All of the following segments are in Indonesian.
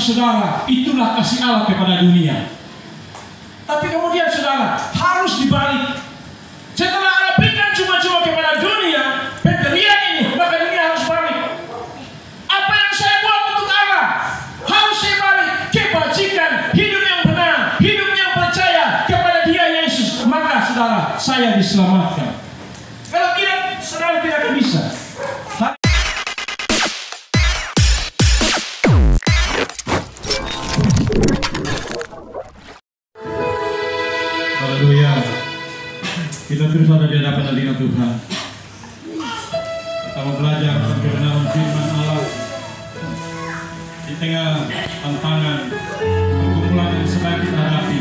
saudara, itulah kasih Allah kepada dunia. Tapi kemudian saudara, harus dibalik. Setelah Allah berikan cuma-cuma kepada dunia, pemberian ini, maka dunia harus balik. Apa yang saya buat untuk Allah, harus saya balik. Kebajikan, hidup yang benar, hidup yang percaya kepada Dia Yesus, maka saudara, saya diselamatkan. Kalau tidak, saudara tidak akan bisa. Haleluya. Kita terus ada di hadapan hadirat Tuhan. Kita mau belajar tentang kebenaran firman Allah di tengah tantangan pergumulan yang sedang kita hadapi.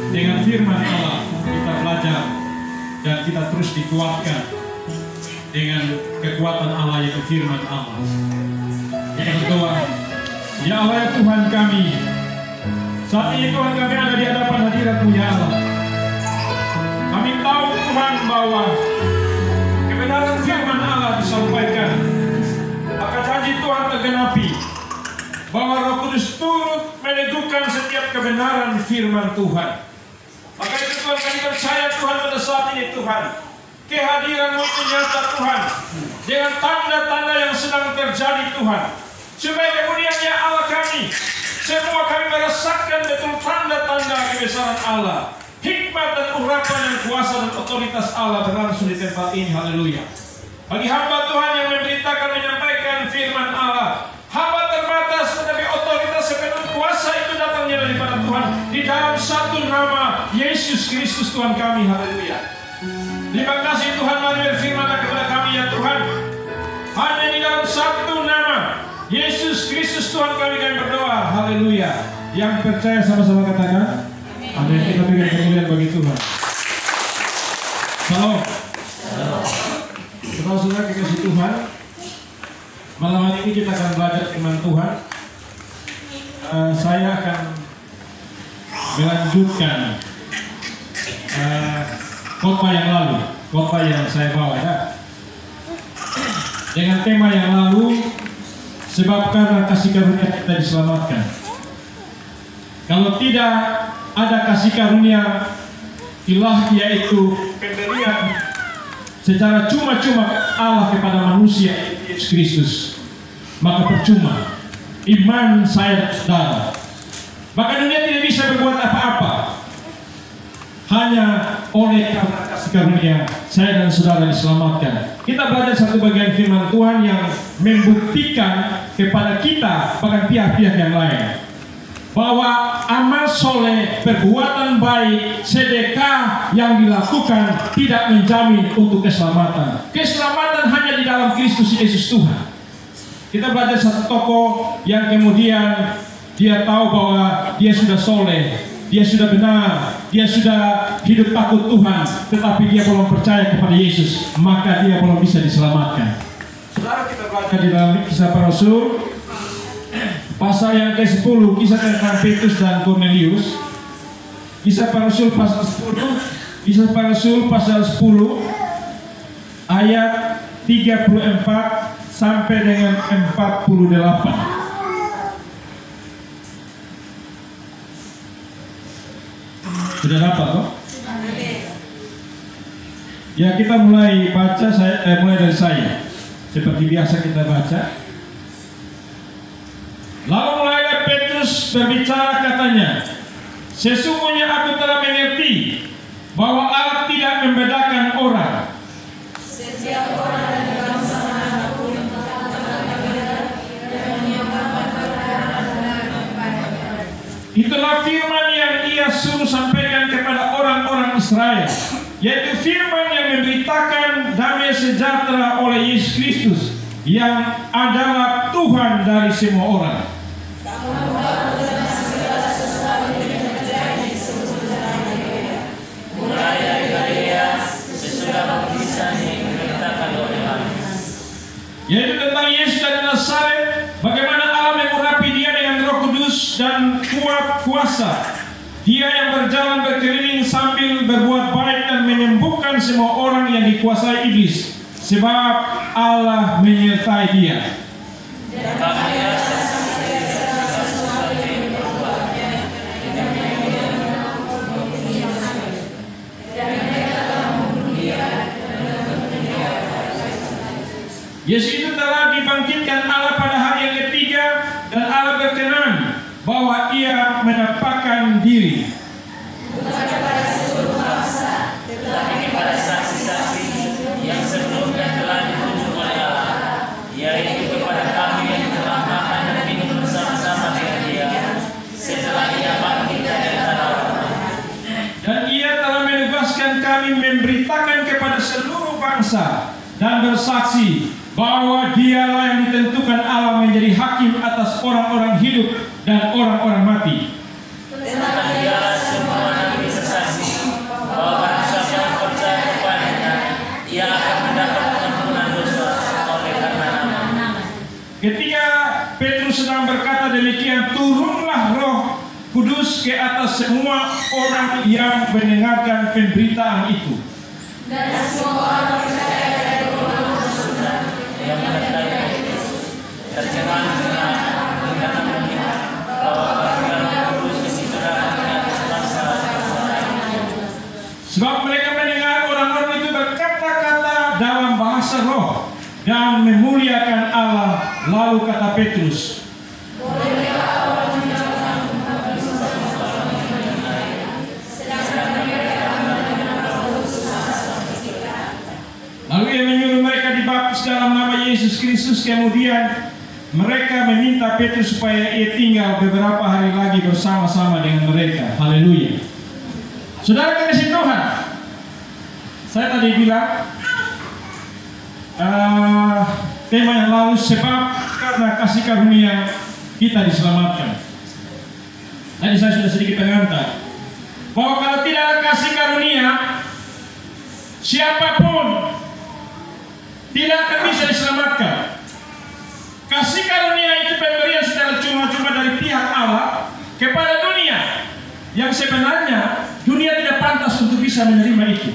Dengan firman Allah kita belajar dan kita terus dikuatkan dengan kekuatan Allah, yaitu firman Allah. Kita berdoa, ya Allah ya Tuhan kami, saat ini Tuhan kami ada di hadapan hadirat-Mu ya Allah. Kami tahu Tuhan bahwa kebenaran firman Allah disampaikan, maka janji Tuhan tergenapi, bahwa Roh Kudus turut meneguhkan setiap kebenaran firman Tuhan. Maka itu Tuhan kami percaya Tuhan pada saat ini Tuhan, kehadiran-Mu itu nyata Tuhan, dengan tanda-tanda yang sedang terjadi Tuhan, supaya kemudian ya Allah kami, semua kami merasakan betul tanda-tanda kebesaran Allah, hikmat dan urapan dan kuasa dan otoritas Allah berlangsung di tempat ini. Haleluya. Bagi hamba Tuhan yang memberitakan, menyampaikan firman Allah, hamba terbatas, tetapi otoritas sepenuh kuasa itu datangnya daripada Tuhan di dalam satu nama, Yesus Kristus Tuhan kami. Haleluya. Terima kasih Tuhan, mari berfirman kepada kami ya Tuhan, hanya di dalam satu nama, Yesus Kristus Tuhan kami berdoa. Haleluya. Yang percaya sama-sama katakan amin. Kita berikan kemuliaan bagi Tuhan. Salam. Saudara-saudara kekasih Tuhan, malam hari ini kita akan belajar firman Tuhan. Saya akan melanjutkan khotbah yang lalu, khotbah yang saya bawa ya, dengan tema yang lalu, sebab karena kasih karunia kita diselamatkan. Kalau tidak ada kasih karunia ilahi, yaitu pemberian secara cuma-cuma Allah kepada manusia Yesus Kristus, maka percuma iman saya dan saudara. Maka dunia tidak bisa berbuat apa-apa. Hanya oleh karena kasih karunia saya dan saudara diselamatkan. Kita belajar satu bagian firman Tuhan yang membuktikan kepada kita, bahkan pihak-pihak yang lain, bahwa amal soleh, perbuatan baik, sedekah yang dilakukan tidak menjamin untuk keselamatan. Keselamatan hanya di dalam Kristus Yesus Tuhan. Kita belajar satu tokoh yang kemudian dia tahu bahwa dia sudah soleh, dia sudah benar, dia sudah hidup takut Tuhan, tetapi dia belum percaya kepada Yesus, maka dia belum bisa diselamatkan. Saudara, kita belajar di dalam Kisah Para Rasul pasal yang ke-10, kisah tentang Petrus dan Cornelius. Kisah Para Rasul pasal 10, Kisah Para Rasul pasal 10 ayat 34 sampai dengan 48. Sudah dapat kok? Ya, kita mulai baca, mulai dari saya. Seperti biasa kita baca. Lalu mulailah Petrus berbicara, katanya, sesungguhnya aku telah mengerti bahwa Allah tidak membedakan orang. Setiap orang dari bangsa manapun itulah firman yang ia suruh sampaikan kepada orang-orang Israel, yaitu firman yang memberitakan damai sejahtera oleh Yesus Kristus, yang adalah Tuhan dari semua orang. mulai dari Galilea sesudah baptisan yang diberitakan oleh Yohanes, Yaitu tentang Yesus dari Nazaret, bagaimana Allah mengurapi dia dengan Roh Kudus dan kuat kuasa. Dia yang berjalan berkeliling sambil berbuat baik dan menyembuhkan semua orang yang dikuasai iblis, sebab Allah menyertai dia. dan bahaya Yesus itu telah dibangkitkan Allah pada hari yang ketiga, dan Allah berkenan bahwa ia mendapatkan diri kepada seluruh bangsa, tetapi kepada saksi-saksi yang sebelumnya telah ditunjuk oleh Allah, yaitu kepada kami yang telah makan dan minum bersama-sama dengan Dia setelah Ia bangkit dari antara orang. Dan ia telah menugaskan kami memberitakan kepada seluruh bangsa dan bersaksi bahwa Dialah yang ditentukan Allah menjadi hakim atas orang-orang hidup dan orang-orang mati. Tentang Dialah semua nabi bersaksi bahwa barang siapa yang percaya kepadanya, ia akan mendapat pengampunan dosa oleh karena nama. Ketika Petrus sedang berkata demikian, turunlah Roh Kudus ke atas semua orang yang mendengarkan pemberitaan itu. Dan semua orang percaya dari golongan surga yang menyertai Yesus. Terjemahan berkata begini, bahwa Roh Kudus disudahkan di atas bangsa-bangsa. Sebab mereka mendengar orang-orang itu berkata-kata dalam bahasa roh dan memuliakan Allah. Lalu kata Petrus, lalu ia menyuruh mereka dibaptis dalam nama Yesus Kristus. Kemudian mereka meminta Petrus supaya ia tinggal beberapa hari lagi bersama-sama dengan mereka. Haleluya. Saudara kasih Tuhan, saya tadi bilang tema yang lalu, sebab karena kasih karunia kita diselamatkan. Tadi saya sudah sedikit mengantar bahwa kalau tidak ada kasih karunia, siapapun tidak akan bisa diselamatkan. Kasih karunia itu pemberian secara cuma-cuma dari pihak Allah kepada dunia, yang sebenarnya dunia tidak pantas untuk bisa menerima itu.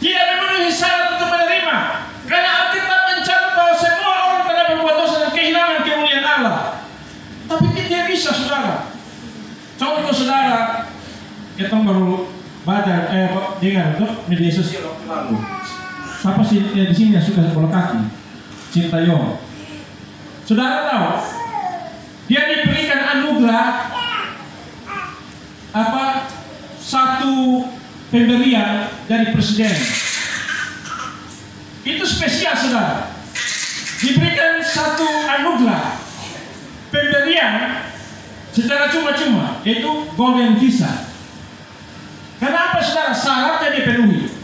Tidak memenuhi syarat untuk menerima, karena Alkitab mencatat bahwa semua orang telah berbuat dosa dan kehilangan kemuliaan Allah. Tapi tidak bisa, saudara. Contoh saudara, kita baru baca dengar media sosial waktu lalu. Siapa sih di sini yang suka bola kaki? Sintayong. Saudara tahu, dia diberikan anugerah satu pemberian dari presiden. Itu spesial, saudara. Diberikan satu anugerah pemberian secara cuma-cuma, yaitu golden visa. Kenapa, saudara? Syaratnya dipenuhi.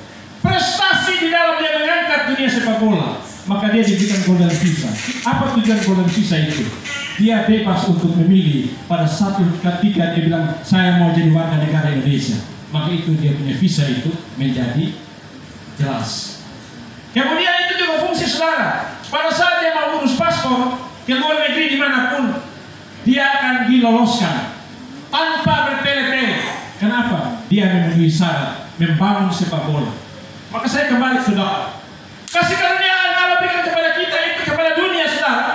Prestasi di dalam dia mengangkat dunia sepak bola, maka dia diberikan golden visa. Apa tujuan golden visa itu? Dia bebas untuk memilih. Pada satu ketika dia bilang, saya mau jadi warga negara Indonesia, maka itu dia punya visa itu menjadi jelas. Kemudian itu juga fungsi, saudara. Pada saat dia mau urus paspor ke luar negeri dimanapun, dia akan diloloskan tanpa bertele-tele. Kenapa? Dia memenuhi syarat membangun sepak bola. Maka saya kembali, saudara, kasih karunia Allah berikan kepada kita itu kepada dunia, saudara.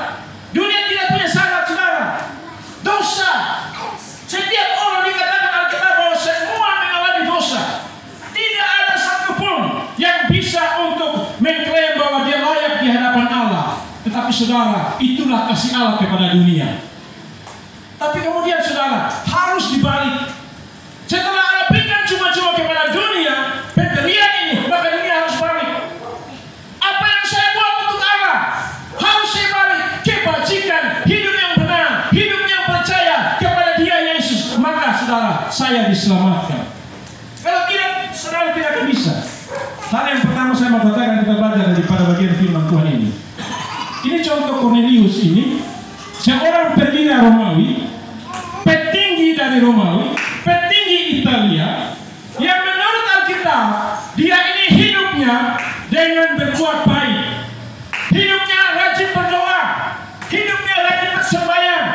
Dunia tidak punya syarat, saudara. Dosa. Setiap orang dikatakan Alkitab bahwa semua mengalami dosa. Tidak ada satupun yang bisa untuk mengklaim bahwa dia layak di hadapan Allah. Tetapi saudara, itulah kasih Allah kepada dunia. Tapi kemudian, saudara, harus dibalik. Setelah Allah berikan cuma-cuma kepada dunia pemberian ini, maka dunia harus balik. Apa yang saya buat untuk Allah harus saya balik. Kebajikan, hidup yang benar, hidup yang percaya kepada Dia Yesus, maka saudara, saya diselamatkan. Kalau tidak, saudara tidak akan bisa. Hal yang pertama saya mau katakan, kita belajar daripada bagian firman Tuhan ini. Ini contoh Cornelius ini, seorang perwira Romawi, petinggi dari Romawi, petinggi Italia, yang menurut Alkitab dia ini hidupnya dengan berbuat baik, hidupnya rajin berdoa, hidupnya rajin bersembahyang.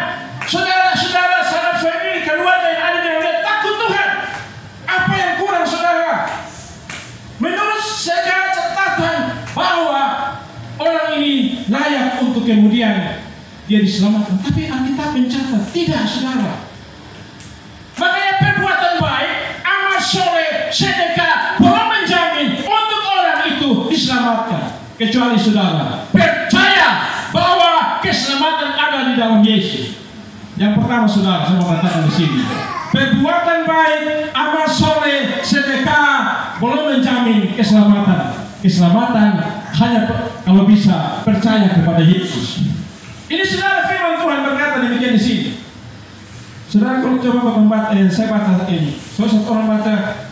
Saudara-saudara, sahabat family, keluarga yang ada di dalam takut Tuhan. Apa yang kurang, saudara? Menurut segala catatan bahwa orang ini layak untuk kemudian dia diselamatkan, tapi Alkitab mencatat tidak, saudara. Makanya perbuatan baik, amal soleh, sedekah, boleh menjamin untuk orang itu diselamatkan. kecuali saudara percaya bahwa keselamatan ada di dalam Yesus. Yang pertama saudara, saya mau katakan di sini, perbuatan baik, amal soleh, sedekah belum menjamin keselamatan. Keselamatan hanya kalau bisa percaya kepada Yesus. Ini saudara, firman Tuhan berkata demikian di sini. Saudara, kalau coba membaca, saya baca ini. Satu orang baca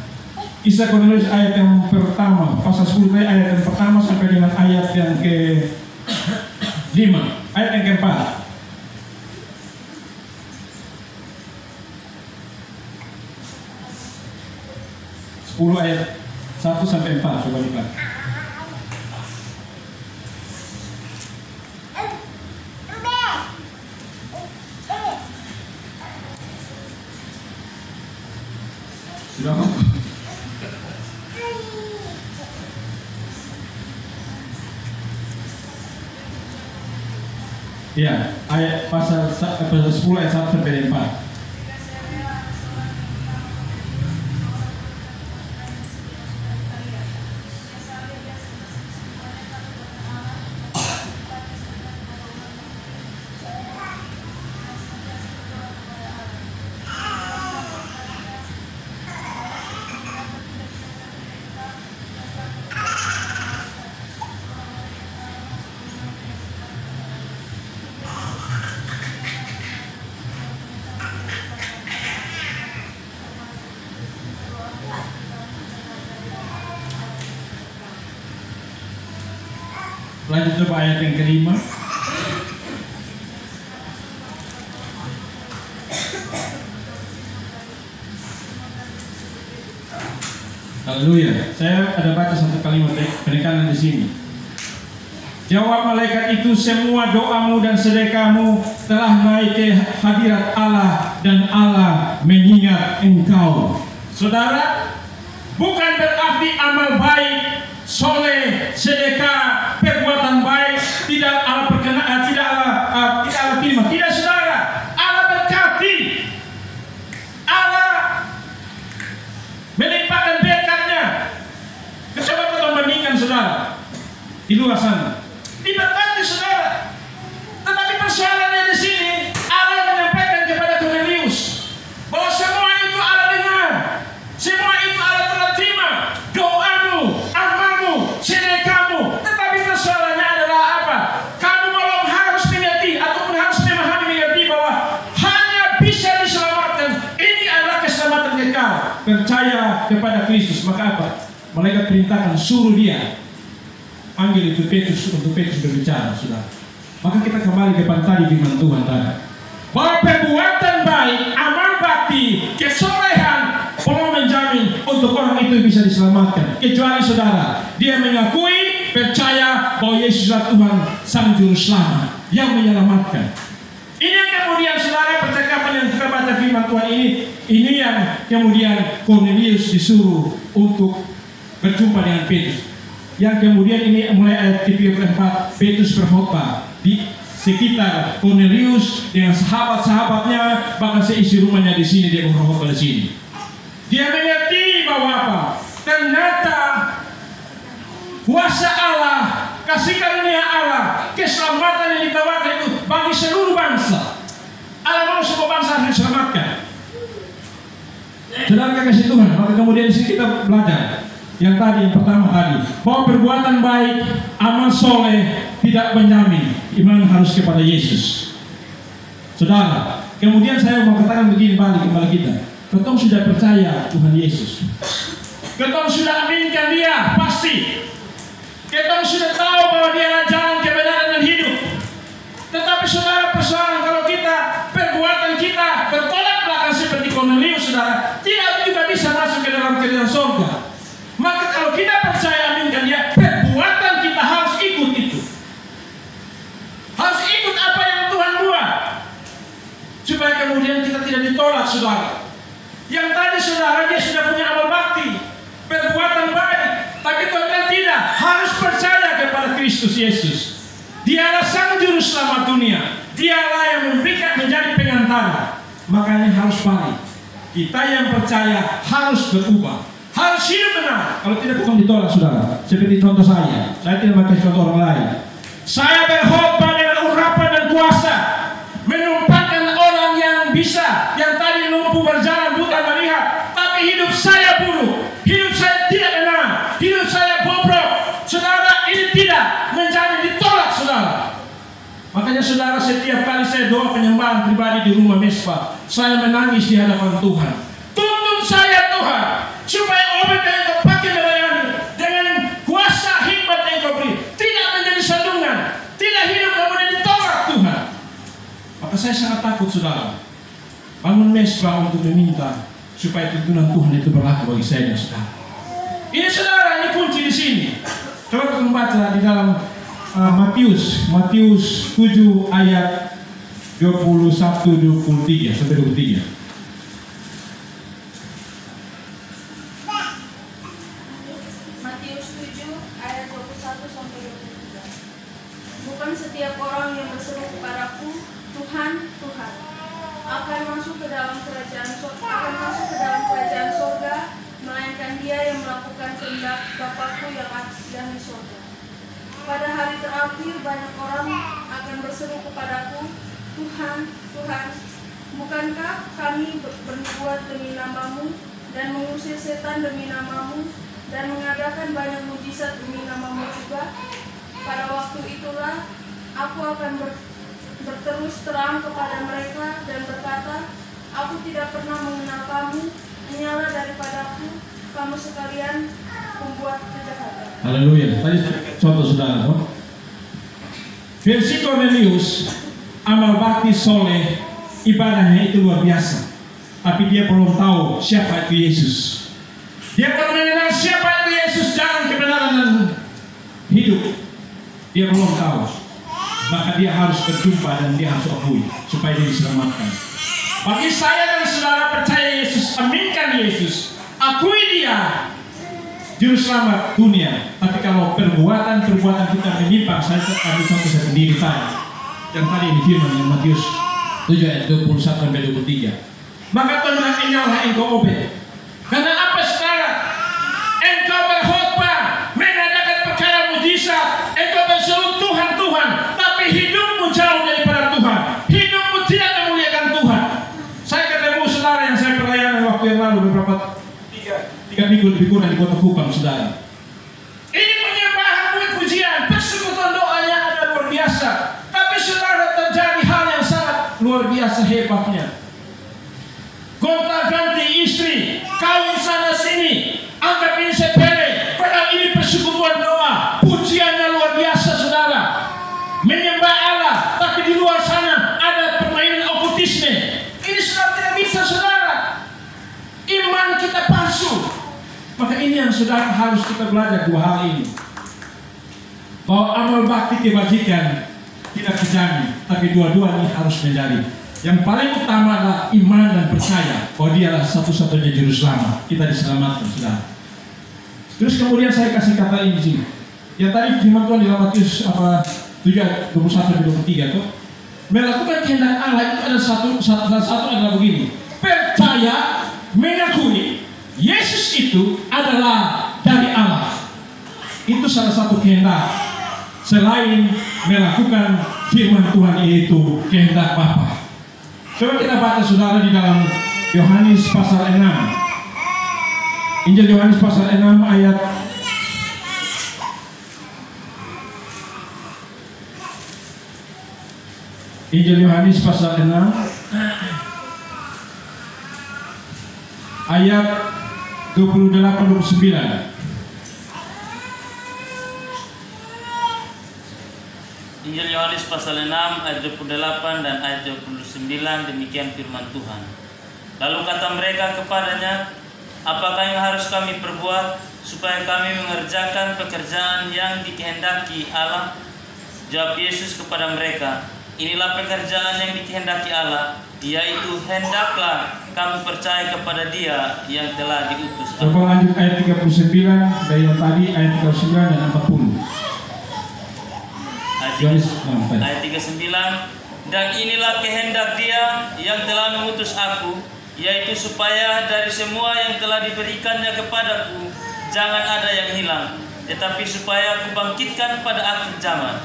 Kisah Kornelius ayat yang pertama, pasal 10 ayat yang pertama sampai dengan ayat yang ke-5, ayat yang ke-4. 10 ayat 1 sampai 4, coba lihat. Sudah apa? Ya, ayat pasal 10 ayat 1 sampai 4. Lanjut coba ayat yang ke-5. Haleluya. Saya ada baca satu kalimat penekanan di sini. Jawab malaikat itu, semua doamu dan sedekahmu telah naik ke hadirat Allah dan Allah mengingat engkau. Saudara, bukan berarti amal baik, soleh, sedekah, perbuatan baik tidak Allah perkenan, tidak Allah terima. Tidak saudara, Allah berkati, Allah melimpahkan berkatnya. Coba kita bandingkan saudara di luar sana, diberkati saudara. Tetapi persoalannya di sini, Allah menyampaikan kepada Kornelius bahwa semua itu Allah dengar, semua itu Allah telah terima, doamu, amalmu, sedekahmu. Tetapi persoalannya adalah apa? Kamu belum harus mengerti ataupun harus memahami mengerti bahwa hanya bisa diselamatkan. Ini adalah keselamatan kekal. Percaya kepada Kristus. Maka apa? Malaikat perintahkan, suruh dia panggil itu Petrus untuk Petrus berbicara, saudara. Maka kita kembali kepada tadi firman Tuhan tadi, bahwa perbuatan baik, amal bakti, kesolehan belum menjamin untuk orang itu bisa diselamatkan, kecuali saudara dia mengakui, percaya bahwa Yesus adalah Tuhan Sang Juru Selamat yang menyelamatkan. Ini yang kemudian saudara, percakapan yang kita baca firman Tuhan ini yang kemudian Kornelius disuruh untuk berjumpa dengan Petrus. Yang kemudian ini mulai ayat 34, Petrus berkhotbah di sekitar Kornelius dengan sahabat-sahabatnya, bahkan seisi rumahnya di sini dia berkhotbah di sini. Dia mengerti bahwa apa? Ternyata kuasa Allah, kasih karunia Allah, keselamatan yang ditawarkan itu bagi seluruh bangsa. Allah mau semua bangsa harus diselamatkan. Saudara kasih Tuhan, maka kemudian di sini kita belajar yang tadi, yang pertama tadi, bahwa perbuatan baik, amal soleh tidak menjamin iman harus kepada Yesus. Saudara, kemudian saya mau katakan begini balik kepada kita. Ketong sudah percaya Tuhan Yesus, ketong sudah aminkan dia, pasti. Ketong sudah tahu bahwa dia adalah jalan kebenaran dan hidup. Tetapi saudara, persoalan kalau kita, perbuatan kita bertolak belakang seperti Kornelius, saudara, tidak juga bisa masuk ke dalam kerajaan surga. Maka kalau kita percaya aminkan dia, perbuatan kita harus ikut itu. Harus ikut apa yang Tuhan buat, supaya kemudian kita tidak ditolak, saudara. Yang tadi saudara, dia sudah punya amal bakti, perbuatan baik, tapi Tuhan tidak, harus percaya kepada Kristus Yesus. Dialah Sang Juru Selamat dunia, dialah yang memberikan menjadi pengantara. Makanya harus balik. Kita yang percaya harus berubah, harus hidup benar. Kalau tidak bukan ditolak, saudara. Seperti contoh saya tidak pakai contoh orang lain. Saya berkhotbah dengan urapan dan kuasa, menumpahkan orang yang bisa, yang tadi lumpuh berjalan bukan melihat, tapi hidup saya buruk, hidup saya tidak benar, hidup saya bobrok. Saudara, ini tidak menjadi ditolak, saudara. Makanya saudara, setiap kali saya doa penyembahan pribadi di rumah Mesbah, saya menangis di hadapan Tuhan. Tuntun saya Tuhan, supaya obat yang Engkau pakai melayani dengan kuasa hikmat yang Engkau beri tidak menjadi sandungan, tidak hidup kemudian ditolak Tuhan. Maka saya sangat takut, saudara, bangun Mesbah untuk meminta supaya tuntunan Tuhan itu berlaku bagi saya dan saudara. Ini saudara, ini kunci di sini. Coba kita membaca di dalam Matius 7 ayat 21-23 sampai 23. Matius 7 ayat 21 sampai 23. Bukan setiap orang yang berseru kepadaku, Tuhan, Tuhan, akan masuk ke dalam kerajaan surga, melainkan dia yang melakukan kehendak Bapakku yang ada di surga. Pada hari terakhir banyak orang akan berseru kepadaku, Tuhan, Tuhan, bukankah kami bernubuat demi namamu dan mengusir setan demi namamu dan mengadakan banyak mujizat demi namamu juga? Pada waktu itulah aku akan berterus terang kepada mereka dan berkata, aku tidak pernah mengenal kamu, hanyalah daripadaku kamu sekalian membuat kejahatan. Haleluya. Tadi contoh saudara, versi Cornelius, amal bakti soleh, ibadahnya itu luar biasa, tapi dia belum tahu siapa itu Yesus. Dia belum mengenal siapa itu Yesus, jalan kebenaran dan hidup. Dia belum tahu, maka dia harus berjumpa dan dia harus akui supaya dia diselamatkan. Bagi saya dan saudara percaya Yesus, aminkan Yesus, akui dia juru selamat dunia. Tapi kalau perbuatan-perbuatan kita menyimpang, saya ambil contoh saya sendiri tadi, yang tadi ini firman yang Matius 7 ayat 21 sampai 23. Maka Tuhan, ingatlah engkau obed. Karena apa sekarang? Engkau berkhotbah, mengadakan perkara mujizat, engkau berseru Tuhan, Tuhan, tapi hidupmu jauh daripada Tuhan. Hidupmu tidak memuliakan Tuhan. Saya ketemu saudara yang saya pelayanan waktu yang lalu, beberapa 3 minggu lebih kurang di Kota Kupang, saudara. Ini penyembahan pujian, persekutuan doanya ada luar biasa. Tapi saudara, terjadi hal yang sangat luar biasa hebatnya. Gonta-ganti istri, kawin sana sini, anggap ini sepele, padahal ini persekutuan doa. Pujiannya luar biasa, saudara. Menyembah Allah, tapi di luar sana ada permainan okultisme. Ini sudah tidak bisa, saudara. Iman kita palsu. Maka ini yang saudara harus kita belajar, dua hal ini. Bahwa amal bakti kebajikan tidak terjamin, tapi dua-duanya harus menjadi. Yang paling utama adalah iman dan percaya bahwa dia adalah satu-satunya juru selamat. Kita diselamatkan, saudara. Terus kemudian saya kasih kata ini sini. Yang tadi firman Tuhan di dalam Matius 7:21-23 tuh, melakukan kehendak Allah itu ada satu adalah begini. Percaya, mengakui Yesus itu adalah dari Allah. Itu salah satu kehendak. Selain melakukan firman Tuhan, yaitu kehendak Bapa. Coba kita baca, saudara, di dalam Yohanes pasal 6. Injil Yohanes pasal 6 ayat Injil Yohanes pasal 6 ayat 28-29. Injil Yohanes pasal 6 ayat 28 dan ayat 29, demikian firman Tuhan. Lalu kata mereka kepadanya, apakah yang harus kami perbuat supaya kami mengerjakan pekerjaan yang dikehendaki Allah? Jawab Yesus kepada mereka, inilah pekerjaan yang dikehendaki Allah, yaitu hendaklah kamu percaya kepada Dia yang telah diutus Allah. Coba lanjut ayat 39 dari yang tadi, ayat 39 dan 40. Ayat 39, dan inilah kehendak Dia yang telah mengutus aku, yaitu supaya dari semua yang telah diberikannya kepadaku jangan ada yang hilang, tetapi supaya aku bangkitkan pada akhir zaman.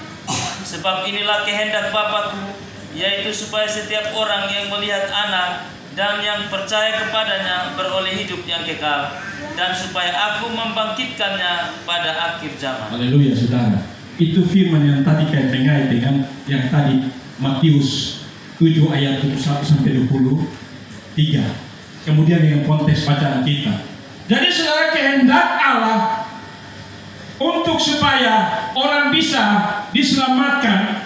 Sebab inilah kehendak Bapa-Ku, yaitu supaya setiap orang yang melihat Anak dan yang percaya kepadanya beroleh hidup yang kekal, dan supaya aku membangkitkannya pada akhir zaman. Haleluya, saudara. Itu firman yang tadi kait-kait dengan yang tadi Matius 7 ayat 21 sampai 23. Kemudian dengan konteks bacaan kita. Jadi saudara, kehendak Allah untuk supaya orang bisa diselamatkan,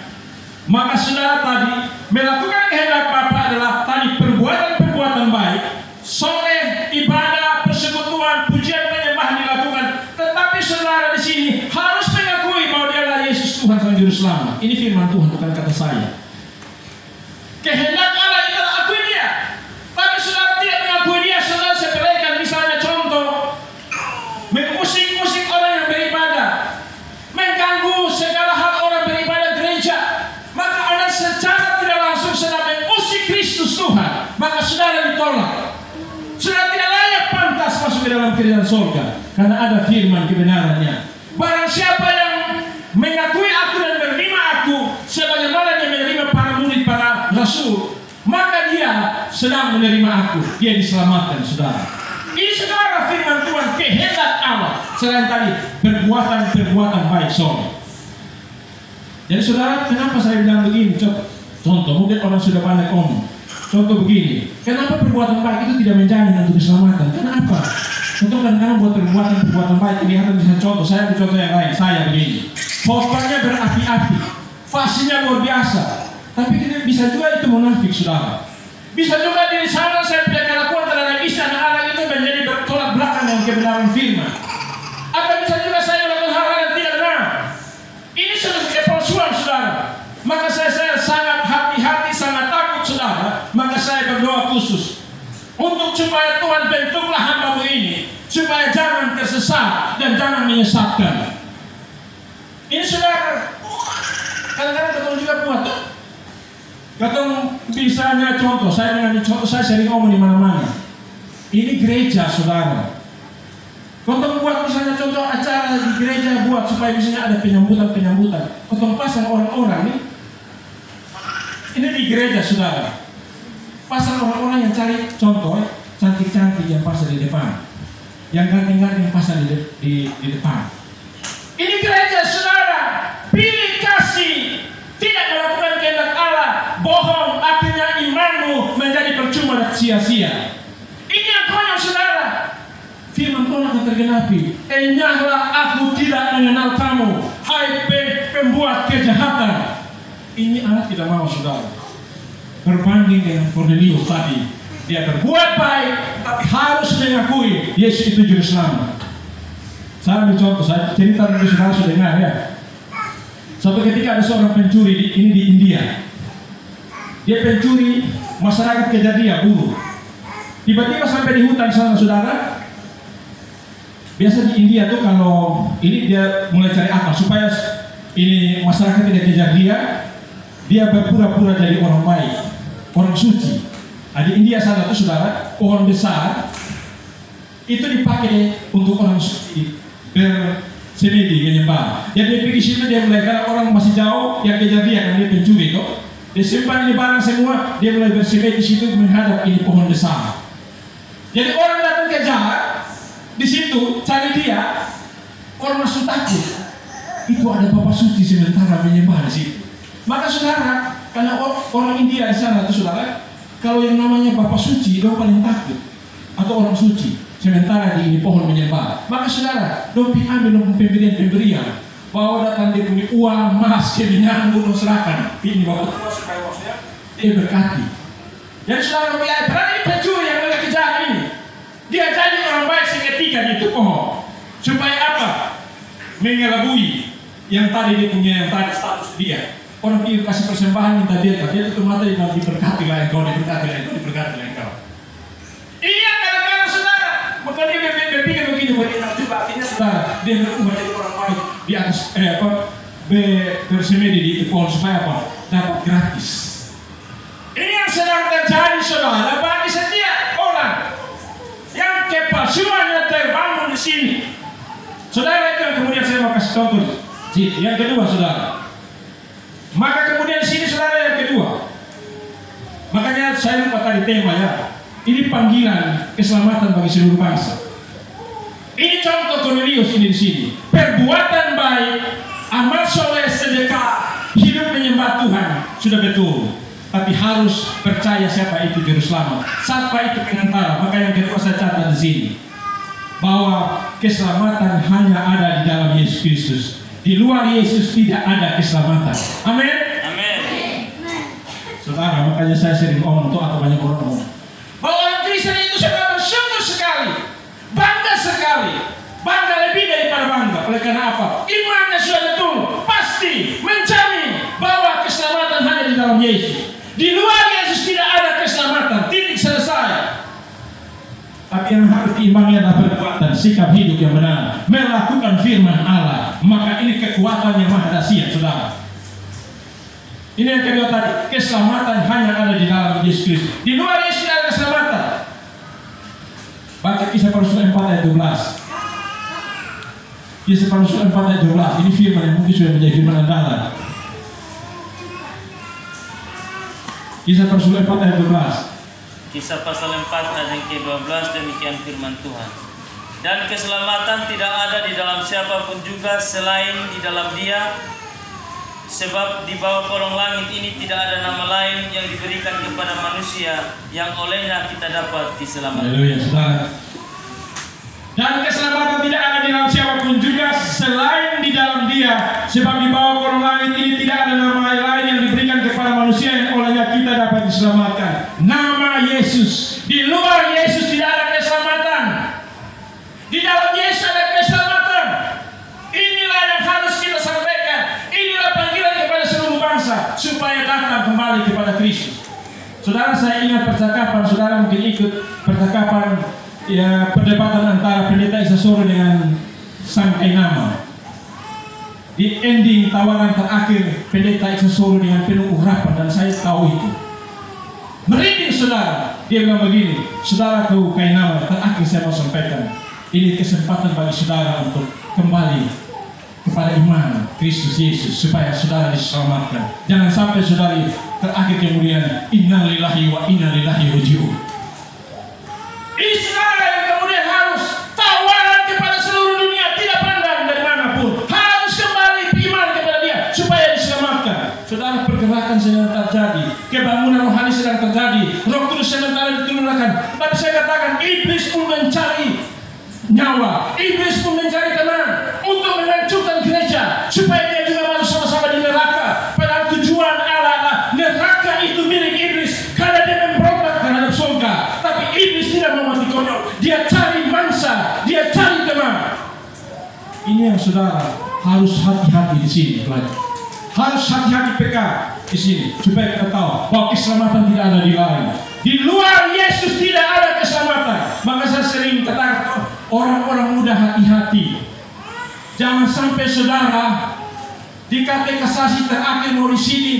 maka saudara tadi melakukan kehendak Bapa adalah tadi perbuatan-perbuatan baik, soleh, ibadah, persekutuan, pujian, penyembahan dilakukan. Tetapi saudara di sini harus mengakui bahwa Dialah Yesus Tuhan Sang Juru Selamat. Ini firman Tuhan, bukan kata saya. Kehendak Allah itu akui Dia. Tapi saudara tidak mengakui Dia, saudara sepelekan. Misalnya contoh, mengusik-usik orang yang beribadah, mengganggu segala hal orang beribadah gereja, maka Anda secara tidak langsung sedang mengusik Kristus Tuhan, maka saudara ditolak. Saudara tidak layak pantas masuk ke dalam kerajaan surga, karena ada firman kebenarannya. Barang siapa yang mengakui aku dan menerima aku sebagaimana dia menerima para murid, para rasul, maka dia sedang menerima aku, dia diselamatkan, saudara. Ini saudara firman Tuhan, kehendak Allah. Selain tadi perbuatan baik, soleh. Jadi saudara, kenapa saya bilang begini? Contoh, mungkin orang sudah banyak ngomong. Contoh begini, kenapa perbuatan baik itu tidak menjamin untuk keselamatan? Kenapa? Contoh kadang-kadang buat perbuatan baik, kelihatan bisa contoh. Saya ambil contoh yang lain. Saya begini, khotbahnya berapi-api, fasihnya luar biasa, tapi kita bisa juga itu munafik, saudara. Bisa juga di sana saya punya kelakuan terhadap istri dan anak itu menjadi bertolak belakang dengan kebenaran firman. Atau bisa juga saya melakukan hal-hal yang tidak benar. Ini sudah kepalsuan, saudara. Maka saya sangat hati-hati, sangat takut, saudara. Maka saya berdoa khusus untuk supaya Tuhan bentuklah hamba-Mu ini, supaya jangan tersesat dan jangan menyesatkan. Ini saudara, kadang-kadang ketemu juga buat. Ketemu misalnya contoh, saya mengambil contoh, saya sering ngomong di mana-mana. Ini gereja, saudara. Ketemu buat misalnya contoh acara di gereja buat supaya misalnya ada penyambutan. Ketemu pasang orang-orang nih. Ini di gereja, saudara. Pasang orang-orang yang cari contoh cantik-cantik yang pasang di depan, yang ganteng-ganteng yang pasang di depan. Ini gereja, saudara. Pilih kasih, tidak melakukan kehendak Allah, bohong, akhirnya imanmu menjadi percuma dan sia-sia. Ini yang konyol, saudara. Firman Tuhan akan tergenapi. Enyahlah aku tidak mengenal kamu, hai pembuat kejahatan. Ini anak tidak mau, saudara. Berbanding dengan Cornelius tadi, dia berbuat baik, tapi harus mengakui Yesus itu Juru Selamat. Saya ambil contoh, saya cerita dulu, saudara sudah dengar ya. Suatu ketika ada seorang pencuri di India. Dia pencuri masyarakat kejadian buruh. Tiba-tiba sampai di hutan sana, saudara. Biasa di India tuh kalau ini dia mulai cari akal supaya ini masyarakat tidak kejar dia berpura-pura jadi orang baik, orang suci. Nah, di India sana tuh, saudara, pohon besar itu dipakai untuk orang suci bersemedi menyembah. Jadi pergi situ dia mulai, karena orang masih jauh yang kejar dia pencuri itu. Dia simpan ini barang semua, dia mulai bersemedi di situ menghadap ini pohon besar. Jadi orang datang kejar di situ cari dia, orang masuk takut. Itu ada Bapak suci sementara menyembah di situ. Maka saudara, karena orang India di sana itu, saudara, kalau yang namanya Bapak suci, dia paling takut. Atau orang suci, sementara di ini pohon menyembah. Maka saudara, dompet ambil pemberian. Bawa datang dia punya uang, emas, keminyan, bunuh serahkan. Ini Bapak supaya maksudnya dia berkati. Jadi saudara melihat, karena ini pencuri yang mereka kejar ini. Dia jadi orang baik seketika di itu pohon. Supaya apa? Mengelabui yang tadi dia punya, yang tadi status dia. Orang dia kasih persembahan, minta dia tutup mata, dia diberkati lah engkau, diberkati lah engkau. Iya, kadang-kadang saudara, maka dia berpikir begini, berenak juga, akhirnya saudara, dia menjadi orang baik di atas, bersemedi di pohon supaya apa? Dapat gratis. Ini yang sedang terjadi, saudara, bagi setiap sini. Saudara, itu yang kemudian saya mau kasih contoh. Yang kedua, saudara. Maka kemudian di sini, saudara, yang kedua. Makanya saya lupa tadi tema ya. Ini panggilan keselamatan bagi seluruh bangsa. Ini contoh Cornelius ini di sini. Perbuatan baik, amal soleh, sedekah, hidup menyembah Tuhan sudah betul. Tapi harus percaya siapa itu juru selamat, siapa itu pengantara. Maka yang kedua saya catat di sini bahwa keselamatan hanya ada di dalam Yesus Kristus. Di luar Yesus tidak ada keselamatan. Amin. Amin. Saudara, makanya saya sering ngomong tuh atau banyak orang ngomong bahwa orang Kristen itu sudah bersyukur sekali, bangga sekali, bangga lebih daripada bangga. Oleh karena apa? Imannya sudah betul, pasti menjamin bahwa keselamatan hanya di dalam Yesus. Di luar Yesus tidak ada keselamatan. Titik selesai. Tapi yang harus diimbangi adalah perbuatan, sikap hidup yang benar, melakukan firman Allah. Maka ini kekuatan yang maha dahsyat, saudara. Ini yang kedua tadi, keselamatan hanya ada di dalam Yesus Kristus. Di luar Yesus tidak ada keselamatan. Baca Kisah Para Rasul 4 ayat 12. Kisah Para Rasul 4 ayat 12. Ini firman yang mungkin sudah menjadi firman andalan. Kisah Para Rasul 4 ayat 12. Kisah pasal 4 ayat yang ke-12, demikian firman Tuhan. Dan keselamatan tidak ada di dalam siapapun juga selain di dalam Dia, sebab di bawah kolong langit ini tidak ada nama lain yang diberikan kepada manusia yang olehnya kita dapat diselamatkan. Haleluya, saudara. Dan keselamatan tidak ada di dalam siapapun juga selain di dalam Dia, sebab di bawah kolong langit ini tidak ada nama lain yang diberikan kepada manusia yang olehnya kita dapat diselamatkan. Nama Yesus. Di luar Yesus tidak ada keselamatan. Di dalam Yesus ada keselamatan. Inilah yang harus kita sampaikan. Inilah panggilan kepada seluruh bangsa supaya datang kembali kepada Kristus. Saudara, saya ingat percakapan, saudara mungkin ikut percakapan ya, perdebatan antara pendeta Isa Soro dengan sang Kainama. Di ending tawaran terakhir pendeta Isa Soro dengan penuh urapan, dan saya tahu itu merinding, saudara. Dia bilang begini, saudara tahu Kainama, terakhir saya mau sampaikan, ini kesempatan bagi saudara untuk kembali kepada iman Kristus Yesus supaya saudara diselamatkan. Jangan sampai saudara terakhir kemudian innalillahi wa inna ilaihi raji'un. Ini saudara yang kemudian harus tawaran kepada seluruh dunia, tidak pandang dari manapun, harus kembali beriman kepada Dia supaya diselamatkan. Saudara, pergerakan sedang terjadi, kebangunan rohani sedang terjadi, Roh Kudus sementara diturunkan. Tapi saya katakan, iblis pun mencari nyawa, iblis pun mencari teman untuk menghancurkan gereja supaya dia juga masuk sama-sama di neraka. Padahal tujuan Allah adalah neraka itu milik iblis karena dia memberontak terhadap surga. Tapi iblis tidak mau mati konyol, dia cari mangsa, dia cari teman. Ini yang saudara harus hati-hati di sini, pelajar. Harus hati-hati peka di sini supaya kita tahu bahwa keselamatan tidak ada di lain. Di luar Yesus tidak ada keselamatan. Maka saya sering katakan orang-orang muda hati-hati. Jangan sampai saudara di katekisasi terakhir mau di sini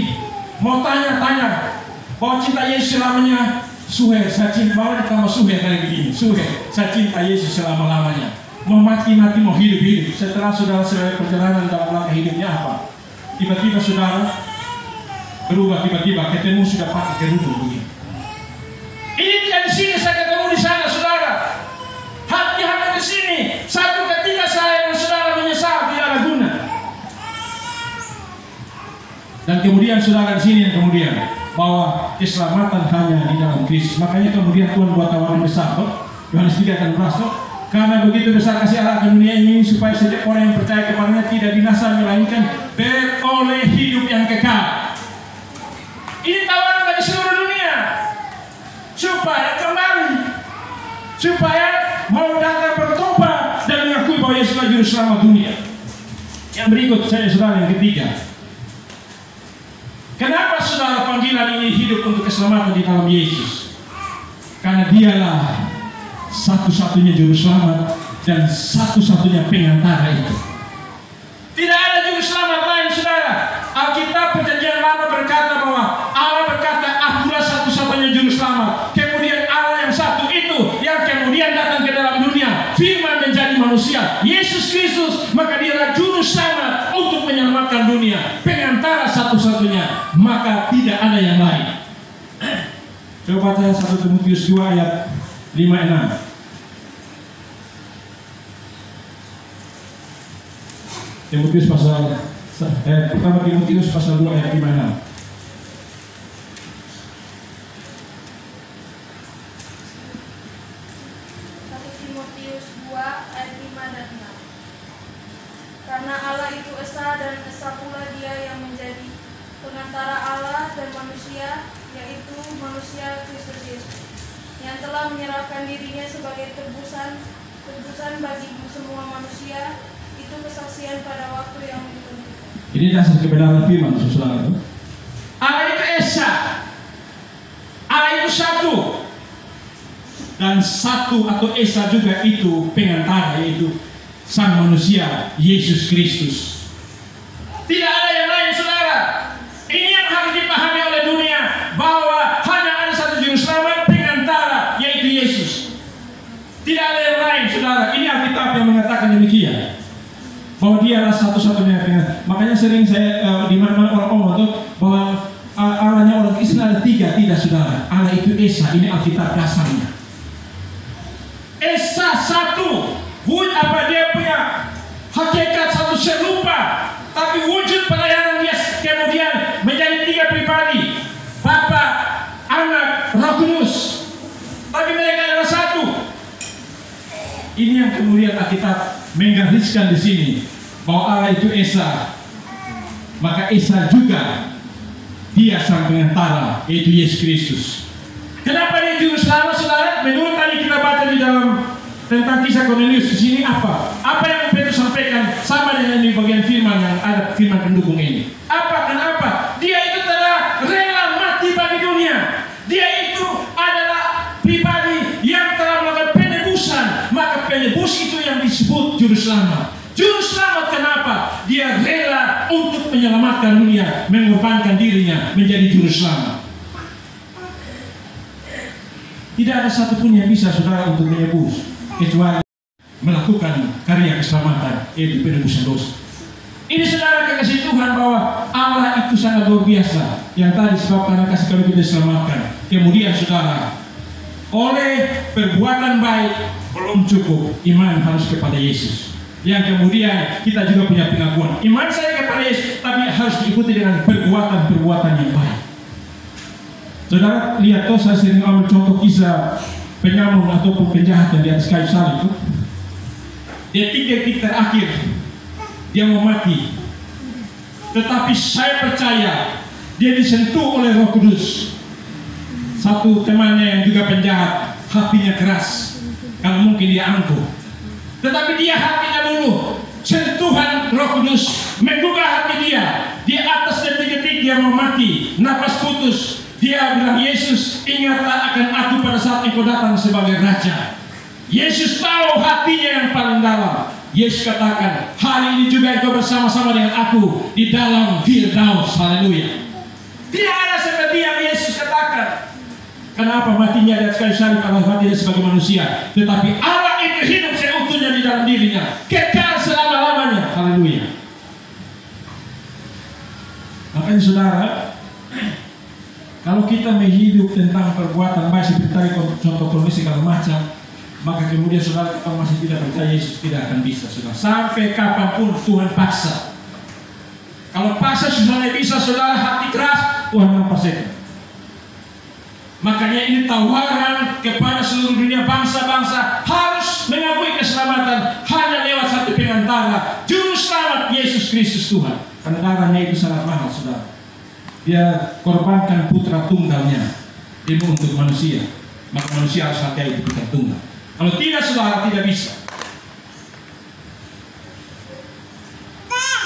mau tanya-tanya bahwa cinta Yesus selamanya. Suhe, saya cinta, mau ditambah suhe kali begini. Suhe, saya cinta Yesus selama-lamanya. Mau mati-mati, mau hidup-hidup. Setelah saudara selesai perjalanan dalam langkah hidupnya apa? Tiba-tiba saudara berubah, tiba-tiba ketemu sudah pakai kerudung begini. Ini tidak di sini, saya ketemu di sana, saudara. Hati-hati di sini. Satu ketika saya dan saudara menyesal tidak ada guna. Dan kemudian saudara di sini yang kemudian bahwa keselamatan hanya di dalam Kristus. Makanya kemudian Tuhan buat tawaran besar, Yohanes 3 akan berasal. Karena begitu besar kasih Allah ke dunia ini supaya setiap orang yang percaya kepadanya tidak binasa melainkan beroleh hidup yang kekal. Ini tawaran bagi seluruh dunia supaya kembali, supaya mau datang bertobat dan mengakui bahwa Yesus adalah juru selamat dunia. Yang berikut saya saudara yang ketiga. Kenapa saudara panggilan ini hidup untuk keselamatan di dalam Yesus? Karena Dialah satu-satunya juru selamat dan satu-satunya pengantara itu. Tidak ada juru selamat lain, saudara. Alkitab Perjanjian Lama berkata bahwa Allah berkata, Akulah satu-satunya juru selamat. Kemudian Allah yang satu itu yang kemudian datang ke dalam dunia, firman menjadi manusia. maka tidak ada yang lain. Coba baca 1 Timotius 2 ayat 5-6. Pertama Timotius pasal 2 ayat 5-6. 1 Timotius 2 ayat 5 dan 6. Karena Allah itu esa dan esa pula Dia yang menjadi pengantara Allah dan manusia, yaitu manusia Kristus Yesus, yang telah menyerahkan dirinya sebagai tebusan bagi semua manusia, itu kesaksian pada waktu yang ditentukan. Ini dasar kebenaran firman, saudara. Allah itu esa, Allah itu satu, dan satu atau esa juga itu pengantara, yaitu sang manusia Yesus Kristus. Tidak ada yang lain, saudara. Ini yang harus dipahami oleh dunia, bahwa hanya ada satu juru selamat pengantara, yaitu Yesus. Tidak ada yang lain, saudara. Ini Alkitab yang mengatakan demikian, bahwa Dia adalah satu-satunya pengantara. Makanya sering saya di mana-mana orang ngomong tuh bahwa Allahnya orang Kristen ada 3. Tidak, saudara. Allah itu esa. Ini Alkitab dasarnya. Esa satu. Wujud apa dia punya hakikat satu serupa, tapi wujud pelayanan dia kemudian menjadi 3 pribadi, Bapa, Anak, Roh Kudus, tapi mereka adalah satu. Ini yang kemudian Alkitab menggariskan di sini, bahwa Allah itu esa, maka esa juga Dia sang pengantara, yaitu Yesus Kristus. Kenapa Dia juru selamat, saudara? Menurut tadi kita baca di dalam tentang kisah Cornelius di sini, apa yang Petrus sampaikan sama dengan di bagian firman yang ada, firman pendukung ini. Kenapa? Dia itu telah rela mati bagi dunia. Dia itu adalah pribadi yang telah melakukan penebusan. Maka penebus itu yang disebut juru selamat. Juru selamat kenapa? Dia rela untuk menyelamatkan dunia, mengorbankan dirinya menjadi juru selamat. Tidak ada satupun yang bisa, saudara, untuk menebus kecuali melakukan karya keselamatan, yaitu penebusan dosa. Ini, saudara, kekasih Tuhan, bahwa Allah itu sangat luar biasa. Yang tadi sebab karena kasih karunia kita diselamatkan. Kemudian, saudara, oleh perbuatan baik belum cukup, iman harus kepada Yesus. Yang kemudian kita juga punya pengakuan iman saya kepada Yesus, tapi harus diikuti dengan perbuatan-perbuatan yang baik. Saudara lihat toh, saya sering ambil contoh kisah penyamun ataupun penjahat yang di atas kayu salib itu. Detik-detik terakhir dia mau mati, tetapi saya percaya dia disentuh oleh Roh Kudus. Satu temannya yang juga penjahat, hatinya keras, kalau mungkin dia angkuh, tetapi dia hatinya dulu, sentuhan Roh Kudus menggugah hati dia. Di atas detik-detik dia mau mati, napas putus, dia bilang, Yesus, ingatlah akan aku pada saat engkau datang sebagai Raja. Yesus tahu hatinya yang paling dalam. Yesus katakan, hari ini juga engkau bersama-sama dengan aku di dalam Firdaus. Haleluya. Tidak ada seperti yang Yesus katakan. Kenapa matinya di atas kayu salib? Karena matinya sebagai manusia, tetapi Allah itu hidup seutuhnya di dalam dirinya, kekal selama-lamanya. Haleluya. Makanya, saudara, kalau kita menghidup tentang perbuatan baik seperti tadi contoh kondisi kalau macam, maka kemudian saudara kita masih tidak percaya Yesus, tidak akan bisa, saudara. Sampai kapanpun Tuhan paksa. Kalau paksa sudah tidak bisa, saudara, hati keras, Tuhan mempaksakan. Makanya ini tawaran kepada seluruh dunia, bangsa-bangsa harus mengakui keselamatan hanya lewat satu pengantara, juru selamat Yesus Kristus Tuhan. Karena darahnya itu sangat mahal, saudara. Dia korbankan putra tunggalnya demi untuk manusia, maka manusia harus hargai itu putra tunggal. Kalau tidak, saudara, tidak bisa.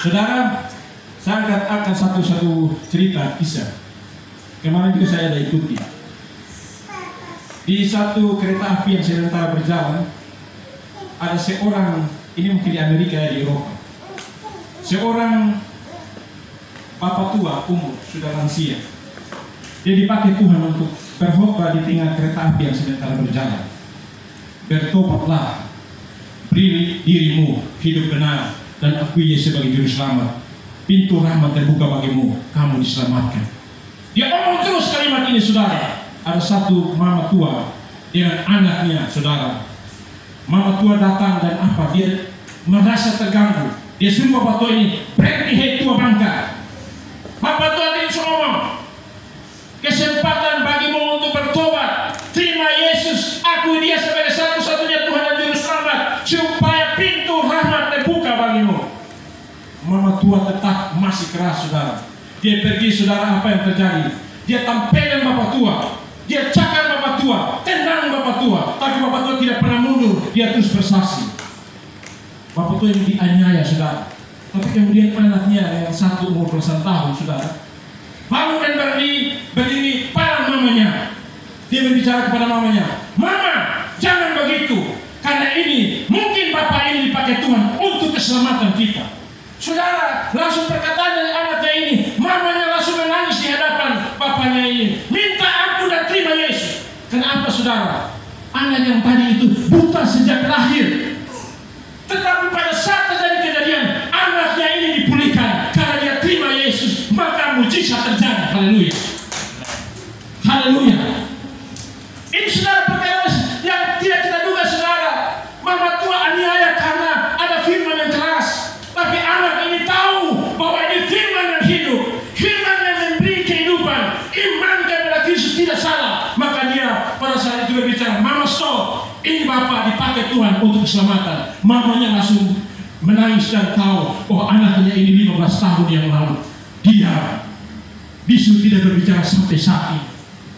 Saudara, saya akan satu cerita kisah. Kemarin juga saya ada ikuti. Di satu kereta api yang sementara berjalan, ada seorang, ini mungkin di Amerika ya, di Eropa, seorang bapak tua umur, sudah lansia. Dia dipakai Tuhan untuk berkhotbah di tengah kereta api yang sementara berjalan. Bertobatlah, beri dirimu hidup benar, dan akui Yesus sebagai juru selamat. Pintu rahmat terbuka bagimu, kamu diselamatkan. Dia omong terus kalimat ini, saudara. Ada satu mama tua dengan anaknya, saudara. Mama tua datang dan apa? Dia merasa terganggu. Dia suruh bapak tua ini, berhenti hei tua bangka. Bapak tua ini ngomong, kesempatan bagimu untuk bertobat. Terima Yesus, akui dia sebagai satu-satunya Tuhan dan Juru Selamat, supaya pintu rahmat terbuka bagimu. Mama tua tetap masih keras, saudara. Dia pergi, saudara, apa yang terjadi? Dia tampilkan bapak tua, dia cakar bapak tua, tendang bapak tua, tapi bapak tua tidak pernah mundur, dia terus bersaksi. Bapak tua ini dianiaya, saudara. Tapi kemudian anaknya yang satu umur belasan tahun, saudara, bangun dan berdiri pada mamanya. Dia berbicara kepada mamanya, "Mama, jangan begitu, karena ini mungkin bapak ini dipakai Tuhan untuk keselamatan kita." Saudara, langsung perkataan dari anaknya ini, mamanya langsung menangis di hadapan bapaknya ini, minta ampun dan terima Yesus. Kenapa, saudara? Anak yang tadi itu buta sejak lahir, tetapi pada saat terjadi kejadian, anaknya ini dipulihkan karena dia terima Yesus, maka mujizat terjadi. Haleluya, haleluya. Ini, saudara, perkara yang tidak kita duga, saudara. Mama tua aniaya karena ada firman yang keras, tapi anak ini tahu bahwa ini firman yang hidup, firman yang memberi kehidupan. Iman kepada Kristus tidak salah, maka dia pada saat itu berbicara, "Mama, stop, ini bapak dipakai Tuhan untuk keselamatan." Mamanya langsung menangis dan tahu, oh, anaknya ini 15 tahun yang lalu dia bisu tidak berbicara sampai saat ini.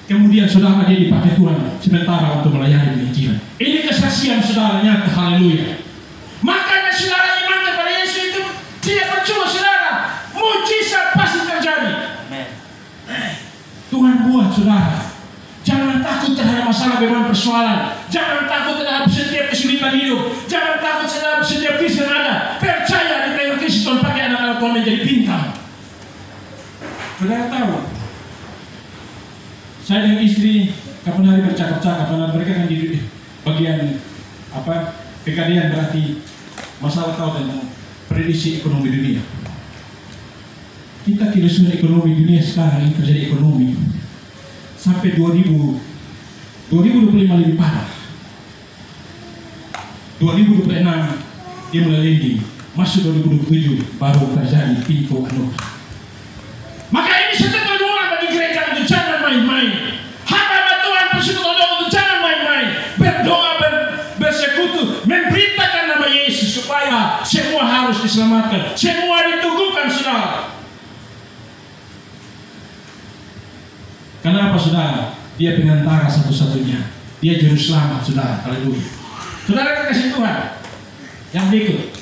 Kemudian, saudara, dia dipakai Tuhan sementara untuk melayani penginjilan. Ini kesaksian, saudara, nyata. Haleluya. Makanya, saudara, iman kepada Yesus itu tidak percuma, saudara. Mujizat pasti terjadi. Tuhan buat, saudara. Jangan takut terhadap masalah, beban, persoalan. Jangan takut terhadap setiap kesulitan hidup. Jangan takut terhadap setiap krisis yang ada. Percaya di dalam Kristus, Tuhan pakai anak-anak Tuhan menjadi bintang. Saudara tahu, saya dan istri kapan hari bercakap-cakap, karena mereka kan di bagian apa, kekadian, berarti masalah tahu tentang prediksi ekonomi dunia. Kita kerusuhan ekonomi dunia sekarang ini terjadi ekonomi sampai 2025 lebih parah. 2026 dia mulai landing, masuk 2027 baru terjadi pintu anugerah. Maka ini satu doa bagi gereja untuk jangan main-main. Hamba Tuhan bersekutu untuk jangan main-main. Berdoa, bersekutu, memberitakan nama Yesus supaya semua harus diselamatkan. Semua diteguhkan, saudara. Kenapa, saudara? Dia pengantara satu-satunya. Dia juru selamat, saudara. Haleluya. Saudara kekasih Tuhan yang berikut.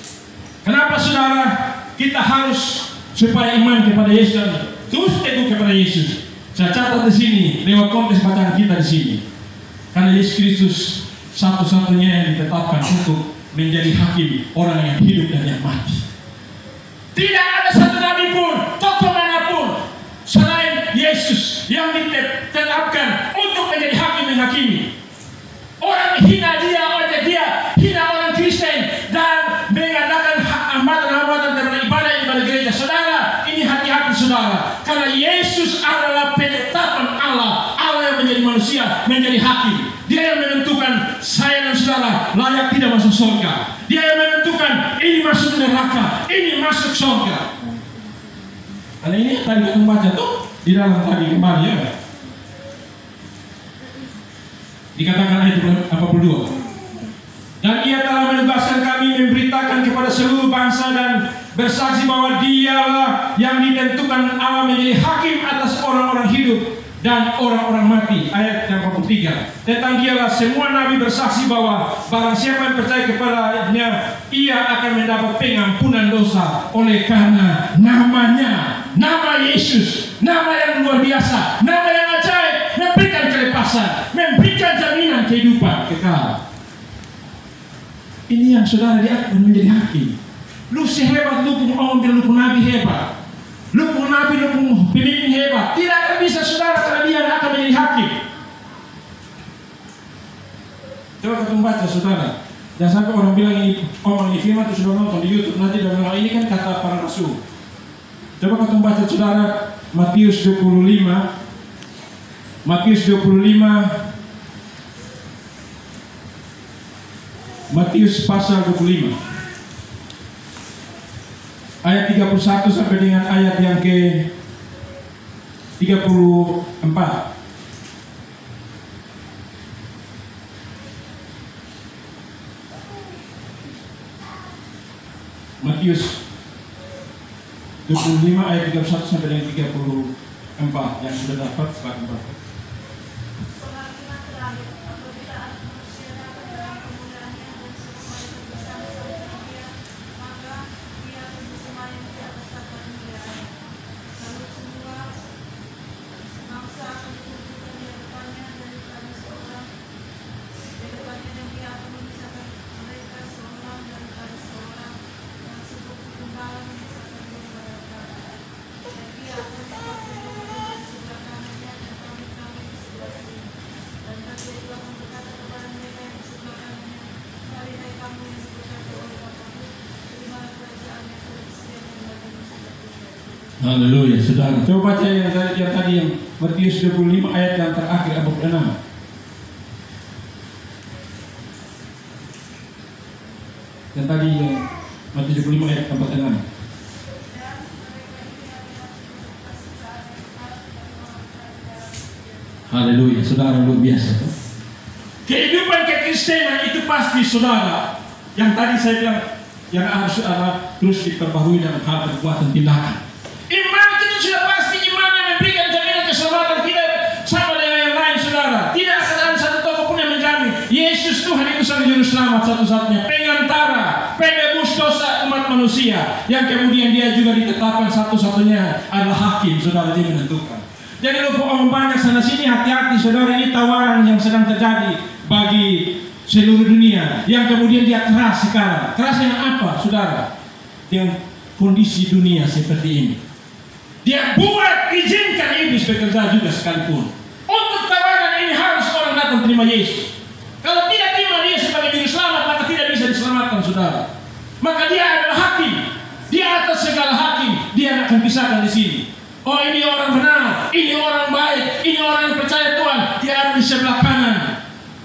Kenapa, saudara, kita harus supaya iman kepada Yesus dan terus teguh kepada Yesus? Saya catat di sini lewat konteks bacaan kita di sini. Karena Yesus Kristus satu-satunya yang ditetapkan untuk menjadi hakim orang yang hidup dan yang mati. Tidak ada satu nabi pun, tokoh manapun selain Yesus yang ditetapkan untuk menjadi hakim menghakimi. Orang hina dia, ojek dia, hina orang Kristen dan mengadakan hambatan-hambatan daripada ibadah gereja. Saudara, ini hati-hati, saudara, karena Yesus adalah penetapan Allah, Allah yang menjadi manusia, menjadi hakim. Dia yang menentukan saya dan saudara layak tidak masuk surga. Dia yang menentukan ini masuk neraka, ini masuk surga. Karena ini tadi kita baca tuh di dalam tadi kembali, ya. Dikatakan ayat 42. Dan ia telah menugaskan kami memberitakan kepada seluruh bangsa dan bersaksi bahwa dialah yang ditentukan Allah menjadi hakim atas orang-orang hidup dan orang-orang mati. Ayat 43. Tentang dialah semua nabi bersaksi bahwa barang siapa yang percaya kepadanya, ia akan mendapat pengampunan dosa oleh karena namanya, nama Yesus, nama yang luar biasa, nama yang ajaib, memberikan kelepasan, memberikan jaminan kehidupan kekal. Ini yang saudara diakan menjadi hakim. Lu sehebat lu pun orang bilang lu pun nabi hebat, lu pun nabi, lu pun pemimpin hebat, tidak akan bisa, saudara, karena dia akan menjadi hakim. Coba kita baca, saudara. Jangan sampai orang bilang ini orang ini firman itu sudah nonton di YouTube, nanti dia bilang ini kan kata para rasul. Coba kita baca, saudara, Matius 25 Matius 25, Matius pasal 25 ayat 31 sampai dengan ayat yang ke 34. Matius 25 ayat 31 sampai dengan 34 yang sudah dapat silakan Bapak. Penghakiman terakhir, apabila anak manusia datang dalam kemuliaannya dan semua malaikat bersama-sama dia, maka dia akan bersemayam di atas tahta kemuliaannya. Lalu semua bangsa akan dikumpulkan di hadapannya dan ditanya seorang, di depannya, dan dia akan memisahkan mereka seorang daripada seorang, yang sebut gembala memisahkan domba daripada. Dan dia akan menyebabkan domba di sebelah kanannya dan kambing-kambing di sebelah kiri. Dan dia juga akan berkata kepada mereka yang di sebelah kanannya, "Marilah kamu yang diberkati oleh Bapa-Ku, terimalah kerajaan yang telah disediakan bagimu sejak dunia." Haleluya, saudara. Coba baca yang tadi yang Matius 25 ayat yang terakhir 46. Yang tadi yang Matius 25 ayat 46. Haleluya, saudara, luar biasa. Kehidupan kekristenan itu pasti, saudara, yang tadi saya bilang, yang harus terus diperbarui dalam hal perbuatan tindakan. Iman kita sudah pasti, iman yang memberikan jaminan keselamatan, tidak sama dengan yang lain, saudara. Tidak akan ada satu tokoh pun yang menjamin. Yesus Tuhan itu sang juru selamat satu-satunya, pengantara, penebus dosa umat manusia, yang kemudian dia juga ditetapkan satu-satunya adalah hakim, saudara, dia menentukan. Jadi lupa banyak sana sini, hati-hati, saudara, ini tawaran yang sedang terjadi bagi seluruh dunia, yang kemudian dia keras sekarang. Keras dengan apa, saudara? Dengan kondisi dunia seperti ini. Dia buat, izinkan iblis bekerja juga sekalipun. Untuk tawaran ini harus orang datang terima Yesus. Kalau tidak terima dia sebagai juru selamat, maka tidak bisa diselamatkan, saudara. Maka dia adalah hakim. Dia atas segala hakim. Dia akan pisahkan di sini. Oh, ini orang benar, ini orang baik, ini orang yang percaya Tuhan, dia ada di sebelah kanan.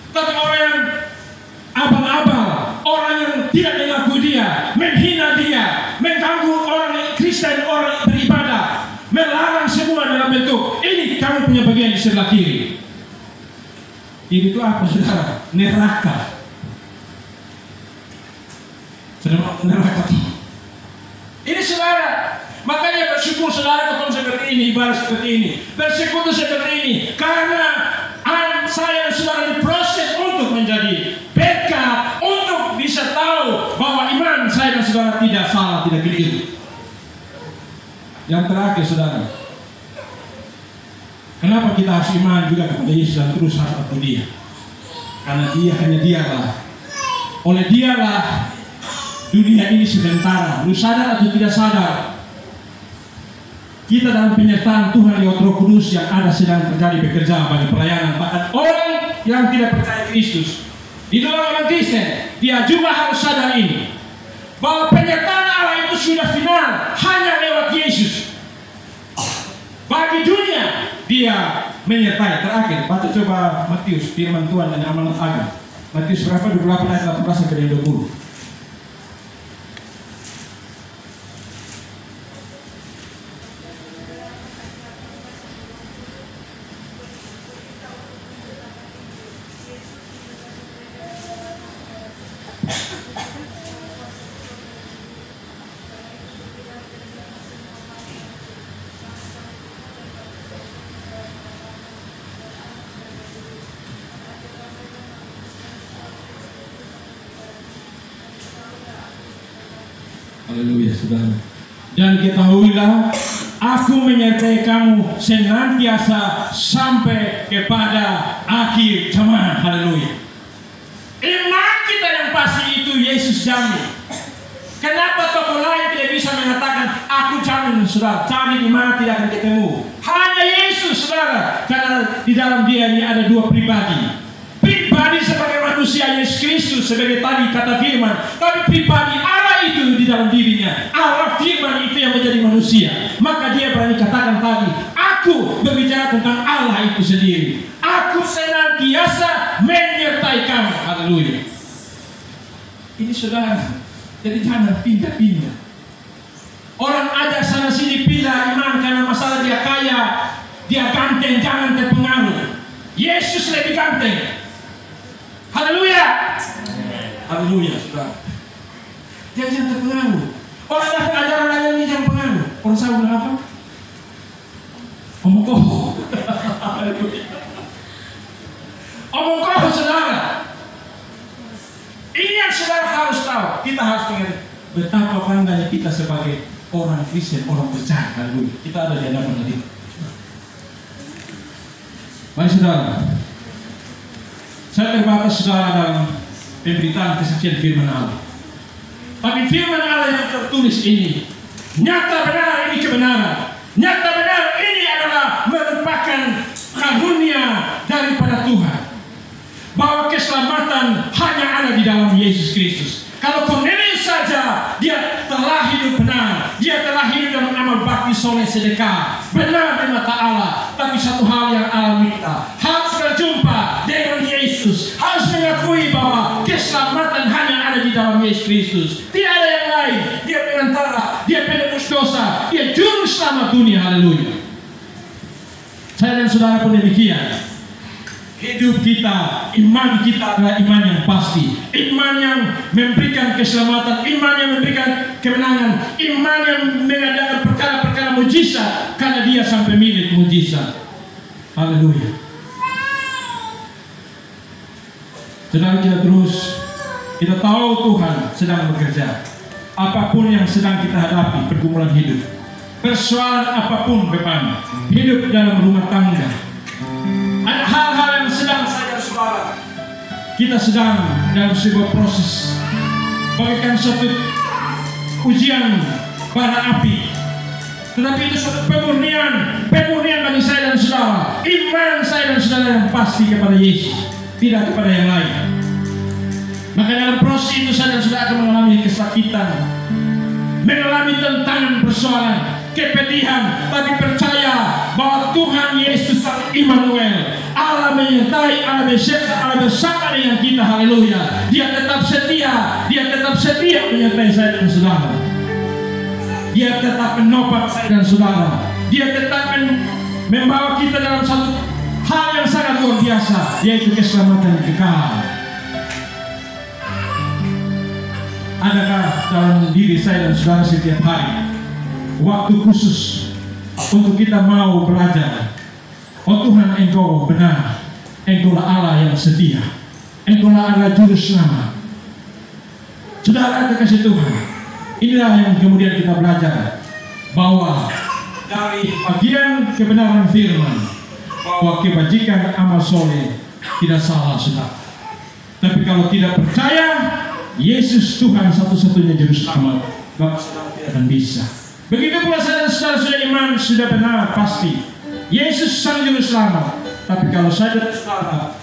Tapi orang yang abal-abal, orang yang tidak mengakui dia, menghina dia, mengganggu orang Kristen, orang beribadah, melarang semua dalam bentuk ini, kamu punya bagian di sebelah kiri. Ini itu apa, saudara? Neraka. Saudara, neraka. Ini, saudara. Makanya bersyukur, saudara, ketemu seperti ini, ibarat seperti ini, bersekutu seperti ini, karena saya dan saudara diproses untuk menjadi berkat, untuk bisa tahu bahwa iman saya dan saudara tidak salah, tidak keliru. Yang terakhir, saudara, kenapa kita harus iman juga kepada Yesus dan terus harus akui dia? Karena dia, hanya dialah, oleh dialah dunia ini sementara. Lu sadar atau tidak sadar, kita dalam penyertaan Tuhan lewat Roh Kudus yang ada sedang terjadi bekerja bagi pelayanan. Bahkan orang yang tidak percaya Kristus, di dalam orang Kristen, dia juga harus sadar ini, bahwa penyertaan Allah itu sudah final hanya lewat Yesus. Bagi dunia, dia menyertai. Terakhir, baca coba Matius, firman Tuhan dan amanat agung. Matius berapa? 28 ayat 18 sampai 20. Haleluya, saudara. Dan ketahuilah, aku menyertai kamu senantiasa sampai kepada akhir zaman. Haleluya. Iman kita yang pasti itu Yesus jamin. Kenapa tokoh lain tidak bisa mengatakan, aku jamin, saudara, cari di mana tidak akan ketemu. Hanya Yesus, saudara, karena di dalam dia ini ada dua pribadi. Pribadi sebagai manusia, Yesus Kristus sebagai tadi kata firman, tapi pribadi Allah itu di dalam dirinya. Allah firman itu yang menjadi manusia. Maka dia berani katakan tadi, aku berbicara tentang Allah itu sendiri. Aku senantiasa menyertai kamu. Haleluya. Ini saudara, jadi jangan pindah-pindah. Orang ada sana sini pindah iman karena masalah dia kaya, dia ganteng, jangan terpengaruh. Yesus lebih ganteng. Haleluya. Haleluya, saudara. Jangan terpengaruh. Orang dapat ajaran lain ini jangan pengaruh. Orang saya bilang apa? Omong kokoh. Omong kokoh, saudara. Ini yang saudara harus tahu. Kita harus ingat betapa bangganya kita sebagai orang Kristen, orang percaya. Haleluya. Kita ada di hadapan tadi. Mari saudara, saya terbatas saudara dalam pemberitaan kesaksian firman Allah. Tapi firman Allah yang tertulis ini nyata benar, ini kebenaran. Nyata benar, ini adalah merupakan karunia daripada Tuhan. Bahwa keselamatan hanya ada di dalam Yesus Kristus. Kalau Cornelius saja, dia telah hidup benar. Dia telah hidup dalam amal bakti, soleh, sedekah. Benar di mata Allah. Tapi satu hal yang Allah minta, harus berjumpa dengan Yesus. Harus mengakui bahwa keselamatan hanya ada di dalam Yesus Kristus. Tidak ada yang lain. Dia perantara, dia penebus dosa, dia juru selamat dunia. Haleluya. Saya dan saudara pun demikian. Hidup kita, iman kita adalah iman yang pasti, iman yang memberikan keselamatan, iman yang memberikan kemenangan, iman yang mengadakan perkara-perkara mujizat karena dia sampai milik mujizat. Haleluya. Saudara, kita tahu Tuhan sedang bekerja. Apapun yang sedang kita hadapi, pergumulan hidup, persoalan apapun beban, hidup dalam rumah tangga, ada hal-hal yang sedang saja saudara, kita sedang dalam sebuah proses bagaikan suatu ujian bara api. Tetapi itu suatu pemurnian bagi saya dan saudara. Iman saya dan saudara yang pasti kepada Yesus, tidak kepada yang lain. Maka dalam proses itu saya dan saudara akan mengalami kesakitan, mengalami tantangan, persoalan, kepedihan, tapi percaya bahwa Tuhan Yesus Immanuel, Allah menyertai, Allah bersama dengan kita. Haleluya. Dia tetap setia, dia tetap setia menyertai saya dan saudara. Dia tetap menopang saya dan saudara. Dia tetap membawa kita dalam satu hal yang sangat luar biasa, yaitu keselamatan kekal. Adakah dalam diri saya dan saudara setiap hari waktu khusus untuk kita mau belajar? Oh Tuhan, Engkau benar, Engkaulah Allah yang setia, Engkaulah Allah juru selamat. Saudara kekasih Tuhan, inilah yang kemudian kita belajar, bahwa dari bagian kebenaran firman, bahwa kebajikan amal soleh tidak salah, saudara. Tapi kalau tidak percaya Yesus Tuhan satu-satunya juru selamat, maka saudara tidak akan bisa. Begitu pula saya dan saudara sudah iman, sudah benar, pasti Yesus sang juru selamat. Tapi kalau saya dan saudara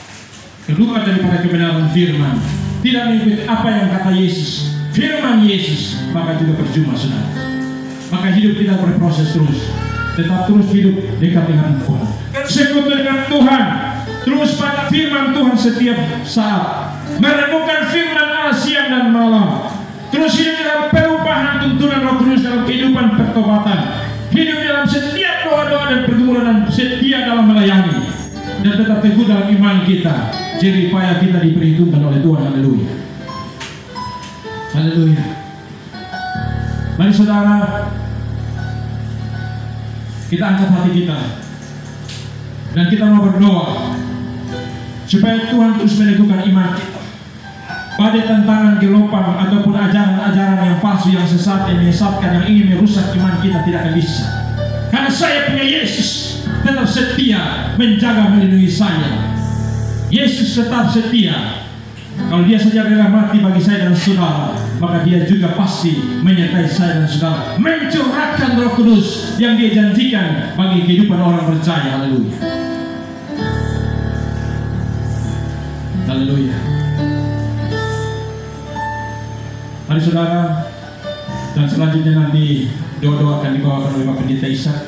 keluar daripada kebenaran firman, tidak mengikuti apa yang kata Yesus, firman Yesus, maka juga percuma, saudara. Maka hidup kita berproses terus, tetap terus hidup dekat dengan Tuhan, bersekutu dengan Tuhan, terus pada firman Tuhan setiap saat, merenungkan firman Allah siang dan malam, terus hidup dalam perubahan tuntunan Roh Kudus dalam kehidupan pertobatan, hidup dalam setiap doa-doa dan pergumulan, dan setia dalam melayani, dan tetap teguh dalam iman kita, jerih payah kita diperhitungkan oleh Tuhan. Haleluya. Haleluya. Mari saudara, kita angkat hati kita dan kita mau berdoa supaya Tuhan terus meneguhkan iman kita. Badai tantangan, gelombang ataupun ajaran-ajaran yang palsu, yang sesat, yang menyesatkan, yang ingin merusak iman kita tidak akan bisa. Karena saya punya Yesus tetap setia menjaga, melindungi saya. Yesus tetap setia. Kalau dia saja rela mati bagi saya dan saudara, maka dia juga pasti menyertai saya dan saudara, mencurahkan Roh Kudus yang dia janjikan bagi kehidupan orang percaya. Haleluya. Haleluya. Mari saudara, dan selanjutnya nanti doa-doa akan dibawakan oleh Bapak Pendeta Ishak.